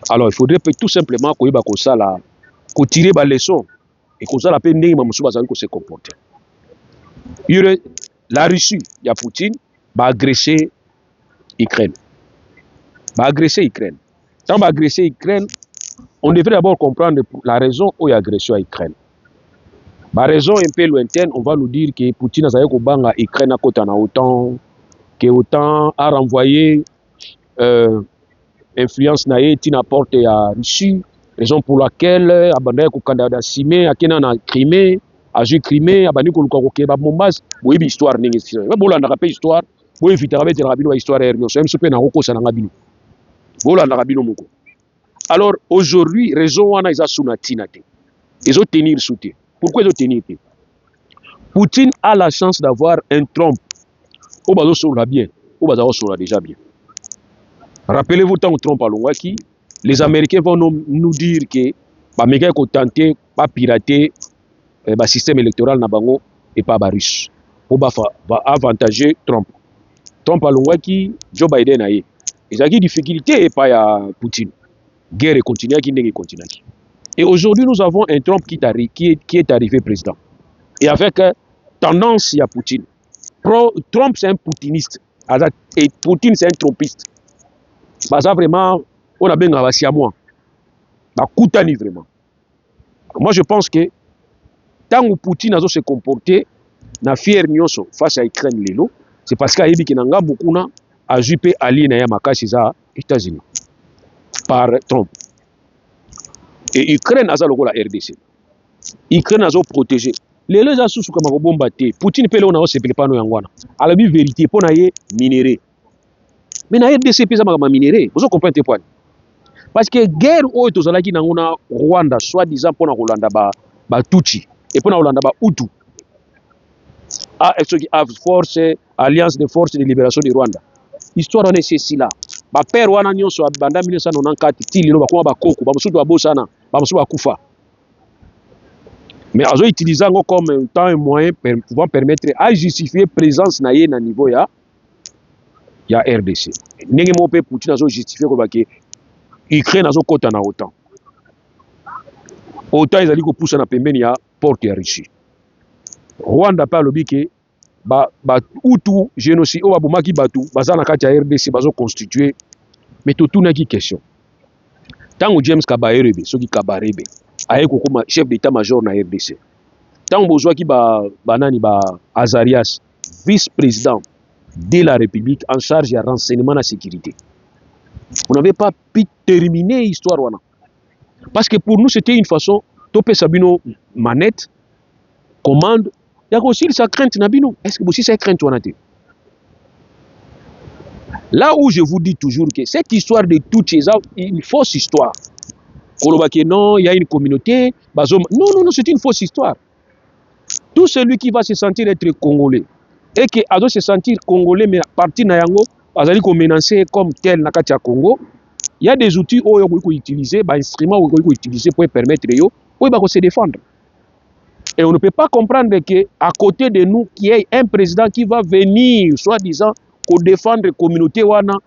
Alors, il faudrait tout simplement qu'on tire les leçons et qu'on la peine de se comporter. La Russie, il y a Poutine, va agresser l'Ukraine. Quand on va agresser l'Ukraine, on devrait d'abord comprendre la raison où il y a agression à l'Ukraine. La raison un peu lointaine, on va nous dire que Poutine a l'Ukraine à autant que autant a renvoyé influence naïe qui n'apporte à Russie, raison pour laquelle abandonné au Canada Simé, à Kenan Crimée, à Crimée, à Bani Kolukaroke, à Mombas, oui, histoire n'est pas bon, on a rappelé histoire, oui, vite avec des rabbins, histoire hermio, c'est un super naroko, ça n'a pas bien. Voilà, on a rabbin moko. Alors aujourd'hui, raison on a isa sunatinate, ils ont tenir soutien. Pourquoi ils ont tenir? Poutine a la chance d'avoir un Trump. Au bazo sur la bien, au bazo sur la déjà bien. Rappelez-vous tant que Trump a l'ongaki, les Américains vont nous dire que les Américains ont tenté pas pirater le système électoral na bango et pas Russe. Pour avantager Trump. Trump alongwaki Joe Biden aye. Ezaki difficulté pas ya Poutine. Guerre continue qui continue. Et aujourd'hui nous avons un Trump qui est arrivé président. Et avec tendance à Poutine. Trump c'est un poutiniste. Et Poutine c'est un trumpiste. Ça vraiment on a bien gravassé à moi. Bah Koutani vraiment. Moi je pense que tant que Poutine a se comporté na fier nyonso face à Ukraine lelo, c'est parce qu'il y a beaucoup na ajupe ali na ya makasi za États-Unis par Trump. Et Ukraine a la RDC. Ukraine a protégé. Les gens sont comme bomba te. Poutine peut on a se pas no yangwana. À la vérité pour na ye minéré. Mais na RDC pesa ma minéré. Vous comprenez point. Parce que guerre o tozalaki na ngona Rwanda soit disant pour na Rolanda ba Tutsi et pour na Rolanda ba Hutu. Force Alliance de forces de libération du Rwanda. Histoire on est ceci là. Ba père wana nyonso banda 1994 tililo ba kuma ba koko ba musudu abosana ba musudu akufa. Mais azo utiliser comme un temps et moyen pouvant permettre à justifier présence na ye na niveau ya RDC. Ndenge mo pe Poutine azo justifier ko ba ke Ukraine azo kota na OTAN. OTAN ezali ko poussa na pembeni ya porte ya Russie. Rwanda pa lobi ke ba Hutu génocide o babumaki batu baza na kati ya RDC bazo constituer. Mais tout na ki question. Tango James Kabarebe soki Kabarebe aye ko koma chef d'état-major na RDC. Tango bozwaki banani ba Azarias vice-président de la République en charge de renseignement et sécurité. On n'avait pas pu terminer l'histoire. Parce que pour nous, c'était une façon, topé Sabino manette, commande, il y a aussi sa crainte Nabino. Est-ce que aussi sa crainte là où je vous dis toujours que cette histoire de toutes ces une fausse histoire. Non, il y a une communauté. Non, c'est une fausse histoire. Tout celui qui va se sentir être congolais et qui doit se sentir congolais, mais parti Nayango, azali ko menacer comme tel na kati ya Congo, il y a des outils où on peut utiliser, des instruments où on peut utiliser pour permettre de se défendre. Et on ne peut pas comprendre qu'à côté de nous, qu'il y ait un président qui va venir, soi-disant, pour défendre la communauté wana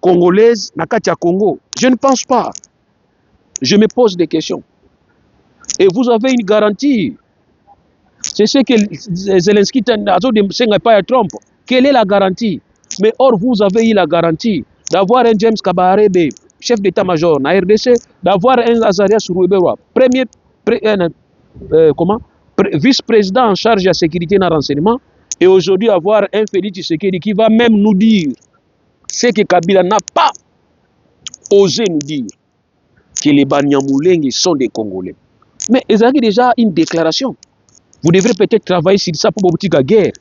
congolaise na kati ya Congo. Je ne pense pas. Je me pose des questions. Et vous avez une garantie. C'est ce que Zelensky n'a pas à Trump. Quelle est la garantie? Mais or, vous avez eu la garantie d'avoir un James Kabarebe, chef d'état-major na RDC, d'avoir un Azarias Rouebewa, vice-président en charge de la sécurité et de renseignement, et aujourd'hui avoir un Félix Tshisekedi qui va même nous dire ce que Kabila n'a pas osé nous dire, que les Banyamulenge sont des Congolais. Mais ils ont déjà une déclaration. Vous devrez peut-être travailler sur ça pour boutique à guerre.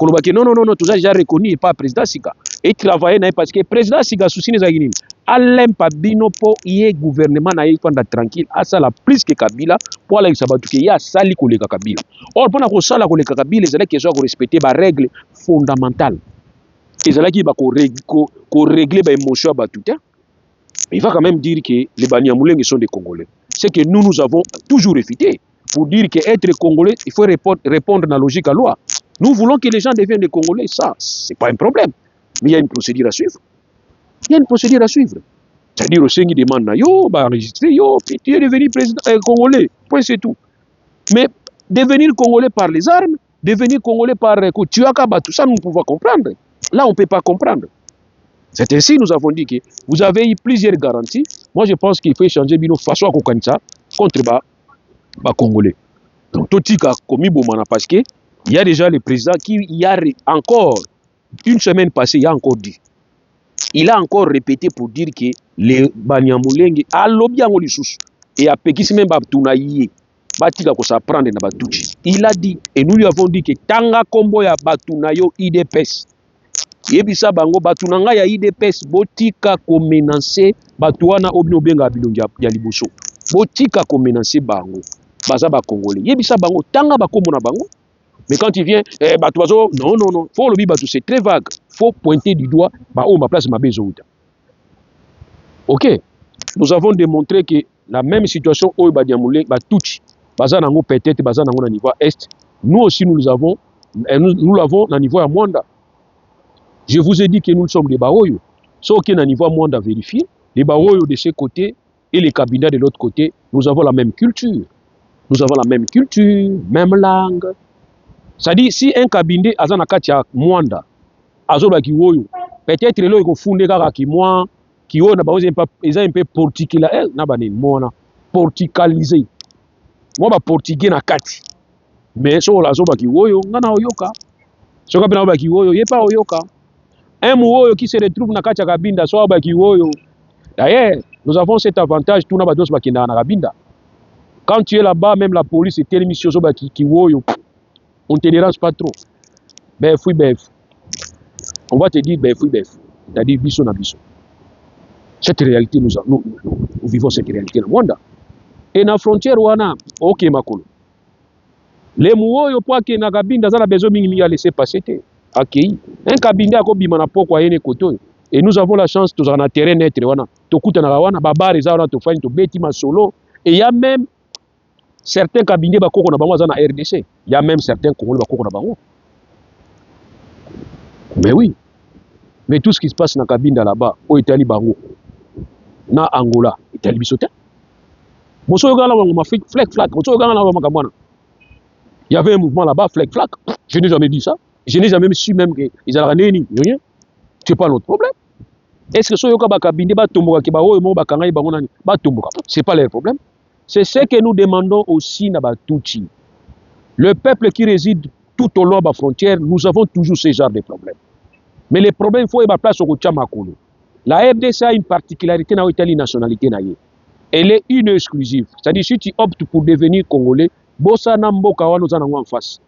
Non, tout ça déjà reconnu et pas président Sika. Et travailler parce que président Sika souci les agrimes. Alain Pabino pour y gouvernement na yifanda tranquille. À ça la plus que Kabila pour aller sabatu que ya sali koleka Kabila. Or pour na ko sala koleka Kabila, c'est là que soit respecter ba règles fondamentales. Et c'est là qui va ko régler ba émotion ba tout. Il va quand même dire que les Banyamulenge sont des Congolais. C'est que nous avons toujours réfuté. Pour dire qu'être Congolais, il faut répondre à la logique à la loi. Nous voulons que les gens deviennent des Congolais, ça, c'est pas un problème. Mais il y a une procédure à suivre. Il y a une procédure à suivre. C'est-à-dire au sein qui demande, yo, bah enregistrer, yo, puis tu es devenu président Congolais, point c'est tout. Mais devenir Congolais par les armes, devenir Congolais par Tuakaba, tout ça, nous pouvons comprendre. Là, on ne peut pas comprendre. C'est ainsi nous avons dit que vous avez eu plusieurs garanties. Moi, je pense qu'il faut échanger nos façons à Kokancha contre les Congolais. Donc, tout ce qui a commis Bomana, parce qu'il y a déjà le président qui, il y a encore, une semaine passée, il a encore dit. Il a encore répété pour dire que les Banyamulenge, à l'obiango du sous, et à Pekis même Batounaïe, Batika ko s'apprendre na Batouchi. Il a dit, et nous lui avons dit que Tanga Kombo ya Batounayo IDPS. Yebisa bango batunanga ya IDPS botika ko menacer batuana obino benga bilongi ya liboso. Botika ko menacer bango. Baza ba Congolais. Yebisa bango tanga bakombo na bango. Mais quand il vient batuazo non, faut le batu c'est très vague. Faut pointer du doigt ma place ma bezouta. OK. Nous avons démontré que la même situation au Badiamoulé Batouchi baza nango peut-être baza nango na niveau est. Nous aussi nous l'avons à Mwanda. Je vous ai dit que nous sommes des Baoyo. Sauf qu'il y a un niveau moins à vérifier. Les Baoyo de ce côté et les cabinets de l'autre côté, nous avons la même culture. Nous avons la même culture, même langue. C'est-à-dire, si un cabinet a un katia mwanda, azoba kiwoyo, peut-être là il faut fonder kaka ki moi, qui on a un peu porticalisé, na bani mona porticalisé. Moi ba portugais na kati. Mais so la zoba kiwoyo, ngana oyoka. So ka bina ba kiwoyo, yepa oyoka. Un mouoyo qui se retrouve na katia kabinda, so ba kiwoyo. D'ailleurs, nous avons cet avantage, tout na ba dos ba kinda na kabinda. Quand tu es là-bas, même la police est telle mission zoba kiwoyo. On ne te dérange pas trop. Bef, oui, bef. On va te dire bef, oui, bef. C'est-à-dire biso na biso. Cette réalité, nous vivons cette réalité dans le monde. Et dans la frontière, ok, makolo. Les mouoyo pour que na kabinda za la besoin mingi à laisser passer. Ok. Un kabinda ko bima na poko yene koto. Et nous avons la chance, tous en a terrain net, tokuta na wana, babare za wana tofani to beti ma solo. Et il y a même certains cabinets bakoko na bango za na RDC. Il y a même certains Congolais bakoko na bango. Mais oui. Mais tout ce qui se passe dans la cabine là-bas, au Italie bango, na Angola, Italie bisote. Moso yogala ma flag flag, moso yogala ma kamwana. Il y avait un mouvement là-bas, flag flag. Je n'ai jamais dit ça. Je n'ai jamais su même qu'ils allaient rien. C'est pas notre problème. Est-ce que soyoka ba cabine ba tomboka ki ba oyo mo ba kangai bango nani ba tomboka? C'est pas leur problème. C'est ce que nous demandons aussi na Batuchi. Le peuple qui réside tout au long de la frontière, nous avons toujours ce genre de problèmes. Mais les problèmes, il faut y place au Tchamakolo. La RDC a une particularité dans l'Italie nationalité. Elle est une exclusive. C'est-à-dire si tu optes pour devenir Congolais, Bossa Namboka nous en face.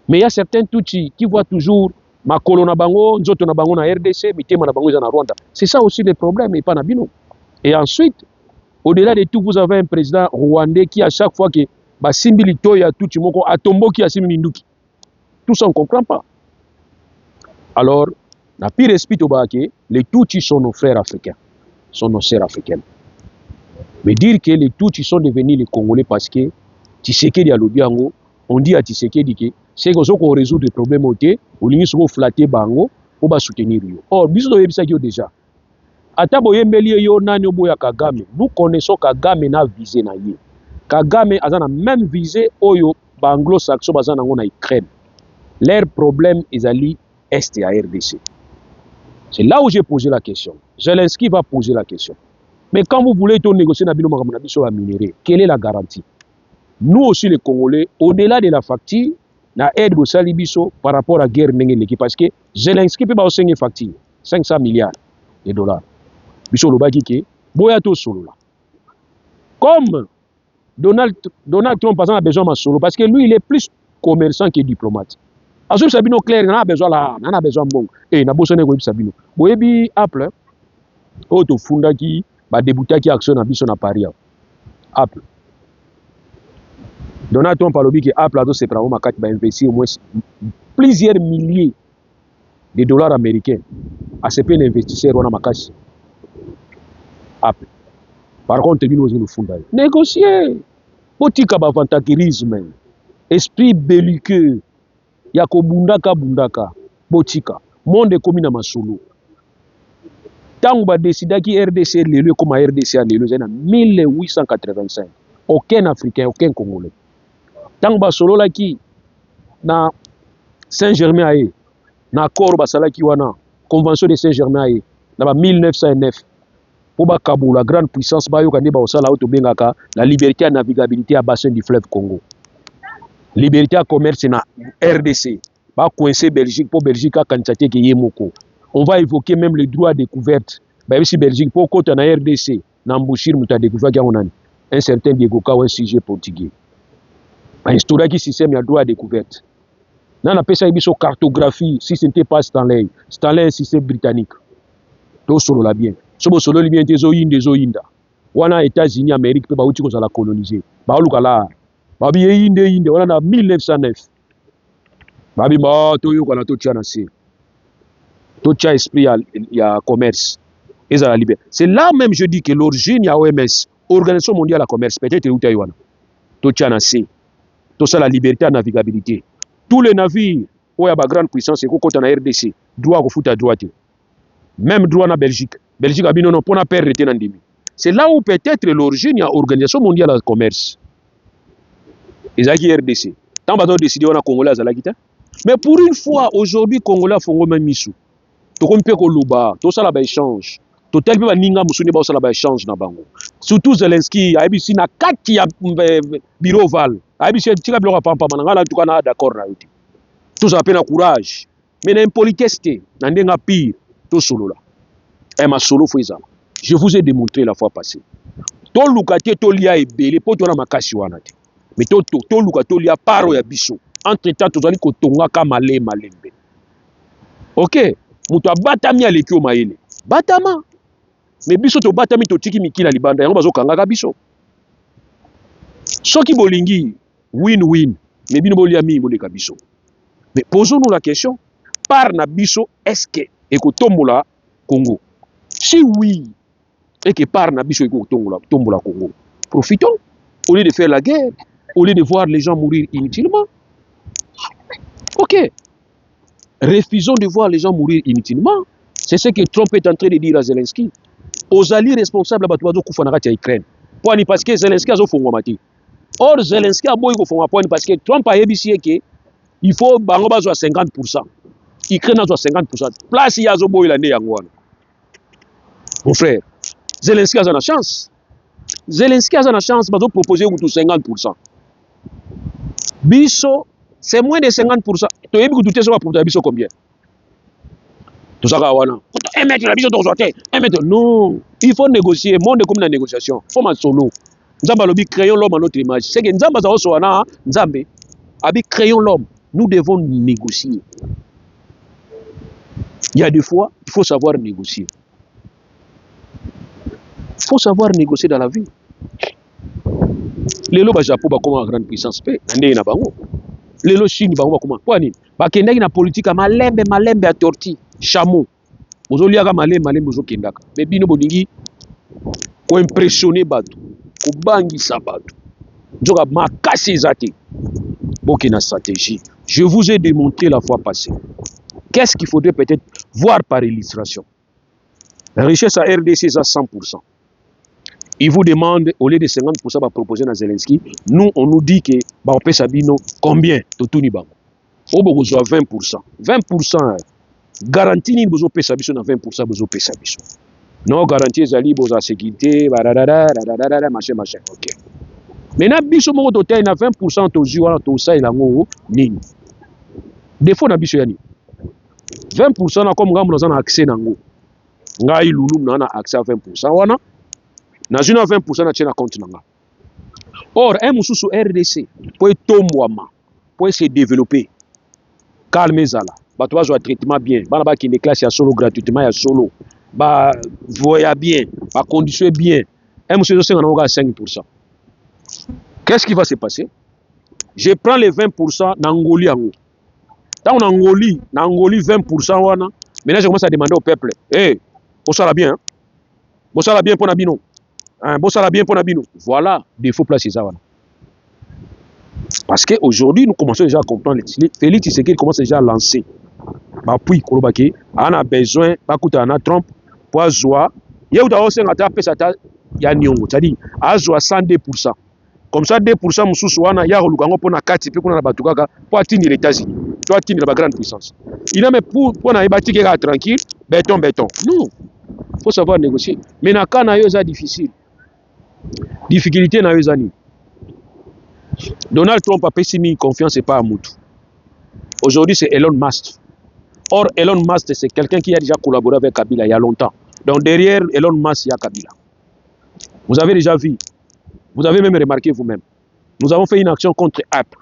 Mais il y a certains Tutsi qui voient toujours Makolo na bango, Nzoto na bango na RDC, Mitema na bango na Rwanda. C'est ça aussi le problème, et pas na bino. Et ensuite, au-delà de tout, vous avez un président rwandais qui, à chaque fois que Simbilito ya Tutsi moko atombo qui a Simbilinduki. Tout ça, on ne comprend pas. Alors, na pire respect au Baké, les Tutsis sont nos frères africains, sont nos sœurs africaines. Mais dire que les Tutsis sont devenus les Congolais parce que Tshisekedi a l'obiango, on dit à Tshisekedi que c'est comme ça qu'on résout les problèmes au thé, ou l'ingé se flatter bango, ou va soutenir yo. Or, bisous de ça déjà. Atabo yembeli yo nani oboya Kagame, nous connaissons Kagame na visé na ye. Kagame a la même visée oyo banglo-saxon bazana ngona Ukraine. Leur problème est ali est à RDC. C'est là où j'ai posé la question. Zelensky va poser la question. Mais quand vous voulez négocier sur la minerai, quelle est la garantie? Nous aussi les Congolais, au-delà de la facture, na aide au Salibiso par rapport à la guerre n'engagée parce que Zelensky peut pas aussi une facture 500 milliards de dollars. Biso le baki ke boya to solo là. Comme Donald Trump a besoin de solo parce que lui il est plus commerçant que diplomate. Azul Sabino clair, on a besoin là, on a besoin bon. Et na bossone ko Sabino. Boyebi Apple auto funda ki ba débuter ki action na biso na Paris. Apple. Donald Trump alobi que Apple a se prendre makati ba investir au moins plusieurs milliers de dollars américains à ce pays investisseurs wana makasi. Apple. Par contre, bino zo funda. Négocier. Botika ba vantagirisme. Esprit belliqueux. Yako bundaka botika monde komi na masolo tango ba décida ki RDC lelo comme RDC a lelo en 1885 aucun africain aucun congolais tango ba solo la ki na Saint-Germain aye na accord ba sala ki wana convention de Saint-Germain aye na ba 1909 pour ba Kabou la grande puissance ba yo kande ba osala auto bengaka la liberté à navigabilité à bassin du fleuve Congo. Liberté à commerce na RDC. Ba coincer Belgique pour Belgique à candidater que yemoko. On va évoquer même le droit de découverte. Ba si Belgique pour côté na RDC, na Mbushir muta découvert qu'il y a un certain Diego Ka un sujet portugais. Un historien qui système ya droit de découverte. Na na pesa biso cartographie si ce n'était pas Stanley. Stanley un système britannique. To solo la bien. Sobo solo li bien des oyinda. Wana États-Unis Amérique pe ba uti ko la coloniser. Ba luka la Babi yinde on a 1909. Babi ba toyo kana to tchana se. To tcha esprit ya commerce. Et ça la liberté. C'est là même je dis que l'origine ya OMS, Organisation mondiale de commerce, peut-être où Taïwan. To tchana se. To ça la liberté à navigabilité. Tous les navires oya ba grande puissance eko kota na RDC droit ko futa droit même droit na Belgique a bino non pona perdre te na ndimi. C'est là où peut-être l'origine ya organisation mondiale du commerce ezaki RDC tant bato décider wana Congolais azalaki te. Mais pour une fois aujourd'hui Congolais fongo même misu to kompe ko luba to sala ba échange to tel pe ba ninga musuni ba sala ba échange na bango surtout Zelensky ayebisi na kati ya bureau val ayebisi tika biloko pampa mananga la tuka na d'accord na yote tout ça peine courage mais na impolitesse te na ndenga pire to solo là ma solo fo ezala. Je vous ai démontré la fois passée to lukate to lia ebele po to na makasi wana te mais to lukate to lia paro ya biso entre temps to zali ko tonga ka malembe. OK, mutu abatami aleki o mayele batama mais biso to batami to tiki mikila libanda yango bazo kangaka biso soki bolingi win-win mais bino bolia mi boleka biso. Mais posons-nous la question, par na biso est-ce que ekotombola Congo? Si oui, et que par na biso ekotombola Congo, profitons au lieu de faire la guerre, au lieu de voir les gens mourir inutilement. OK, refusons de voir les gens mourir inutilement. C'est ce que Trump est en train de dire à Zelensky. Aux alliés responsables à Batuazo Koufanagati à Ukraine. Parce que Zelensky a fait mati. Or, Zelensky a beau parce que Trump a ébissé que il faut bango bazo à 50%. Ukraine a 50%. Place il y a zo boy l'année yangwana. Mon frère, Zelensky a une chance. Zelensky a une chance bazo proposer ou 50%. Biso c'est moins de 50%. Tu as dit que tu as pour biso combien? Tout ça wana. Un mètre la biso dozote. Un mètre non, il faut négocier, monde comme la négociation. Faut ma solo. Nzamba lobi créons l'homme à notre image. C'est que Nzamba za oso wana Nzambe abi créons l'homme. Nous devons négocier. Il y a des fois, il faut savoir négocier. Il faut savoir négocier dans la vie. Les lois Japon ba comme grande puissance paix, ndé na bango. Les lois Chine ba comme quoi ni? Ba kendaki na politique malembe à torti, chameau. Bozo liaka malembe bozo kendaka. Mais bino bolingi ko impressionner bato, ko bangisa bato. Nzoka makasi ezati. Bokina stratégie. Je vous ai démontré la fois passée. Qu'est-ce qu'il faudrait peut-être voir par illustration? La richesse à RDC c'est à 100%. Il vous demande, au lieu de 50%, va proposer à Zelensky. Nous, on nous dit que on peut sabino combien? Totuni bango. Au bout de 20%. 20% garantie ni bozo peut sabiso na 20% bozo peut sabiso. Non garantie zali boza sécurité, machin. OK. Maintenant biso moko totel na 20% tozi wana to sa elango nini. Défaut na biso yani. 20% na comme ngambo na accès nango. Ngai lulu na accès à 20% wana. Na zuna 20% na tchena compte nanga. Or un mususu RDC pour tombwama pour se développer. Calme zala. Ba to zo traitement bien. Bana ba ki ne classe ya solo gratuitement ya solo. Ba voya bien, ba condition bien. Un mususu c'est na 5%. Qu'est-ce qui va se passer? Je prends les 20% n'Angolie en haut. Dans Angolie 20% wana. Maintenant je commence à demander au peuple, on sera bien, hein? On sera bien pour Nabino. On sera bien pour Nabino. Voilà, des faux places ça wana. Parce qu'aujourd'hui nous commençons déjà à comprendre. Félix Tshisekedi commence déjà à lancer. Bah puis Kolobake, on a besoin, pas coûter un Trump pour azwa. Il y a où d'ailleurs c'est un attaque ça ya nyongo, c'est-à-dire azwa 102%. Comme ça 2% mususu wana ya lukango pona kati pe kuna na batukaka pour atteindre les États-Unis. Tu atteindre la grande puissance. Il a mais pour na ibati tranquille, béton. Non. Faut savoir négocier. Mais na kana yo za difficile. Difficulté na yo zani. Donald Trump a pessimé confiance et pas à Moutou. Aujourd'hui c'est Elon Musk. Or Elon Musk c'est quelqu'un qui a déjà collaboré avec Kabila il y a longtemps. Donc derrière Elon Musk il y a Kabila. Vous avez déjà vu. Vous avez même remarqué vous-même. Nous avons fait une action contre Apple.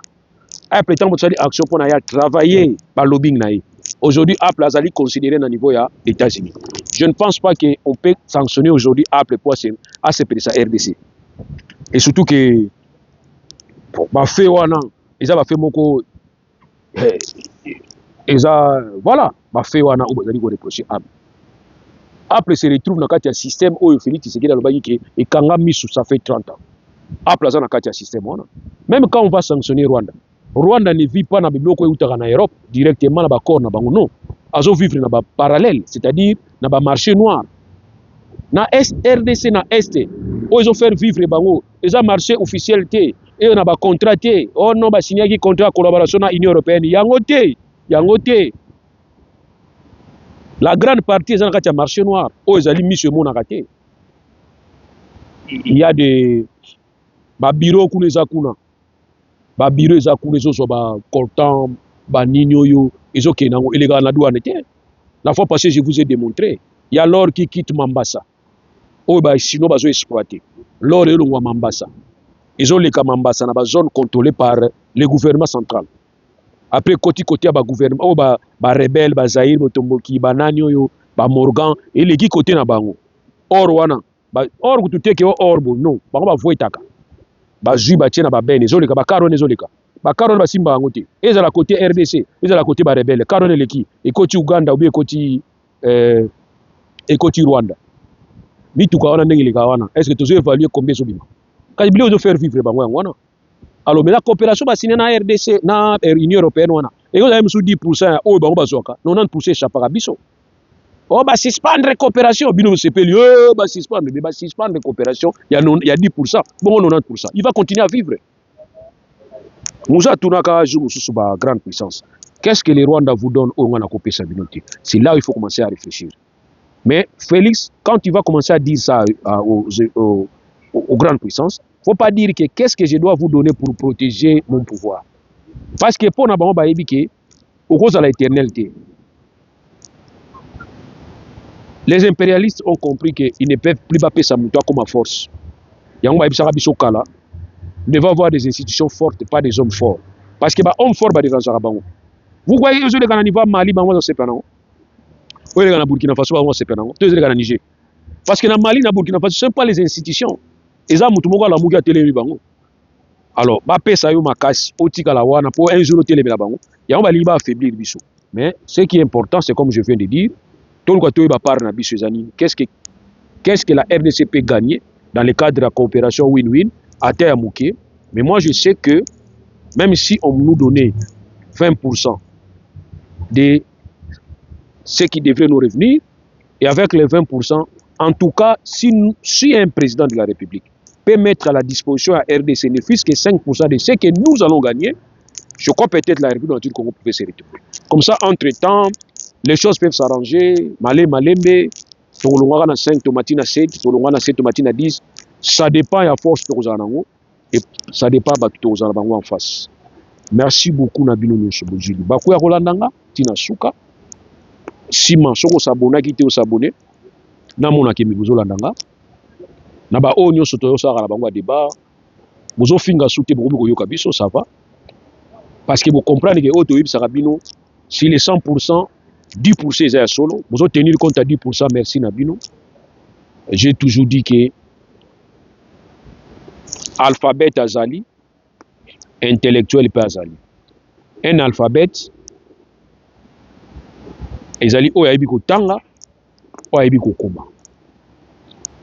Apple étant une action pour travailler par lobbying. Aujourd'hui, Apple a été considéré au niveau des États-Unis. Je ne pense pas qu'on peut sanctionner aujourd'hui Apple pour ACP de sa RDC. Et surtout que, ils ont fait beaucoup. Voilà, Apple se retrouve dans un système où il finit et quand on a mis ça fait 30 ans. Apple a un système. Même quand on va sanctionner Rwanda, Rwanda ne vit pas dans biloko eutaka na Europe directement na ba corps na bango non. Azo vivre na ba parallèle, c'est-à-dire na ba marché noir. Na RDC na Est, ils ont fait vivre bango, ils ont marché officiel té, et on a ba contrat té, oh non ba signé qui contrat collaboration na Union européenne, yango té. La grande partie ils ont un marché noir, oh ils ont mis ce mot na raté. Il y a des ba bureau kuna zakuna. Ba bureau zakuna zo ba coltan, ba ninyoyo, ils ont kenango illégal na douane té. La fois passée je vous ai démontré, il y a l'or qui quitte Mambasa. Oh bah sinon bazo exploité. L'or est le Mambasa. Ils ont les Mambasa dans la zone contrôlée par le gouvernement central. Après côté ba gouvernement, oh ba rebelle, ba Zaïre, Motomboki, ba Nanyo, ba Morgan et les qui côté na bango. Or wana, or tout te ke or bon non, ba ba voitaka. Ba zui ba tiena ba ben, ils ont les ba Caron ba Caron ba simba ngote. Ils à la côté RDC, ils à la côté ba rebelle, Caron les qui et côté Uganda ou bien côté Rwanda. Est-ce que tu as évalué combien de gens? Quand il faut faire vivre, alors, mais la coopération, c'est na RDC, na Union européenne, et vous avez 10%, oh, 90% échappe à Bisso. Oh, bah, suspendre la coopération, bino c'est payé, bah, suspendre la coopération, il y a 10%, bon, 90%. Il va continuer à vivre. Nous avons tourné à la grande puissance. Qu'est-ce que les Rwandais vous donnent au moins à coopération? C'est là où il faut commencer à réfléchir. Mais Félix, quand tu vas commencer à dire ça aux grandes puissances, il ne faut pas dire que qu'est-ce que je dois vous donner pour protéger mon pouvoir. Parce que pour nous, on va dire au cause de l'éternité. Les impérialistes ont compris qu'ils ne peuvent plus battre ça comme à force. Nous devons avoir des institutions fortes, pas des hommes forts. Parce que les hommes forts, vous voyez, les gens qui vont Mali, ils se perdent. Oui, les Burkina Faso, c'est pas non. Les Niger. Parce que dans Mali, dans Burkina Faso, ce ne sont pas les institutions. Et ça, la mouga télé bango. Alors, bah pesa yo makas, otika la wana pour un jour télé bango. Ya on va liba affaiblir biso. Mais ce qui est important, c'est comme je viens de dire, tout le monde va parler na biso zani. Qu'est-ce que la RDC peut gagner dans le cadre de la coopération win-win à terre mouké. Mais moi, je sais que même si on nous donnait 20% de ce qui devrait nous revenir, et avec les 20%, en tout cas, si un président de la République peut mettre à la disposition à RDC ne fût-ce que 5% de ce que nous allons gagner, je crois peut-être la République du Congo pouvait se retrouver. Comme ça, entre-temps, les choses peuvent s'arranger, malembe, tolongana na 5, tomatina 7, tolongana 7, tomatina 10, ça dépend à force de Rosanango, et ça dépend de Rosanango en face. Merci beaucoup, Nabino Nsobojili. Bakuya Rolandanga, Tina Souka. Sima soko s'abonner qui te s'abonner na mona ke mi bozo landanga na ba onyo soto yo sala bango débat bozo finga souté beaucoup ko yoka biso ça va parce que vous comprenez que auto yib sarabino si les 100% 10% c'est solo bozo tenir compte à 10% merci Nabino. J'ai toujours dit que alphabet azali intellectuel pas azali un alphabet ezali oyo ayebi kotanga oyo ayebi kokoma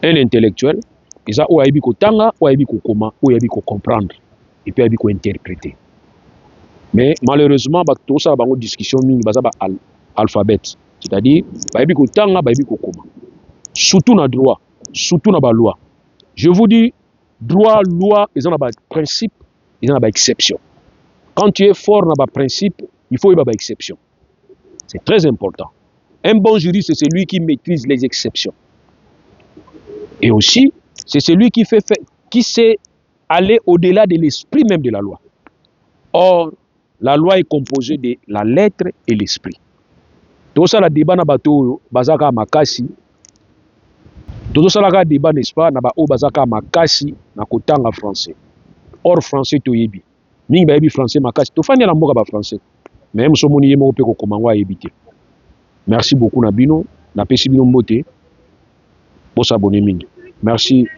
un intellectuel eza oyo ayebi kotanga oyo ayebi kokoma oyo ayebi comprendre et puis ayebi interpréter. Mais malheureusement bato tosala bango discussion mingi baza ba alphabet, c'est-à-dire bayebi kotanga bayebi kokoma surtout na droit surtout na ba loi. Je vous dis droit loi eza na ba principe eza na ba exception. Quand tu es fort na ba principe il faut y ba exception. C'est très important. Un bon juriste, c'est celui qui maîtrise les exceptions. Et aussi, c'est celui qui sait aller au-delà de l'esprit même de la loi. Or, la loi est composée de la lettre et l'esprit. Tout ça, la débat na bato bazaka makasi. Tout ça, la débat n'est-ce pas na bao bazaka makasi na kotanga français. Or français to yebi. Mingi ba yebi français makasi. To fanya la mboka ba français. Même si on a éviter. Merci beaucoup Nabino, na pesi bino mbote. Bo s'abonner mingi. Merci.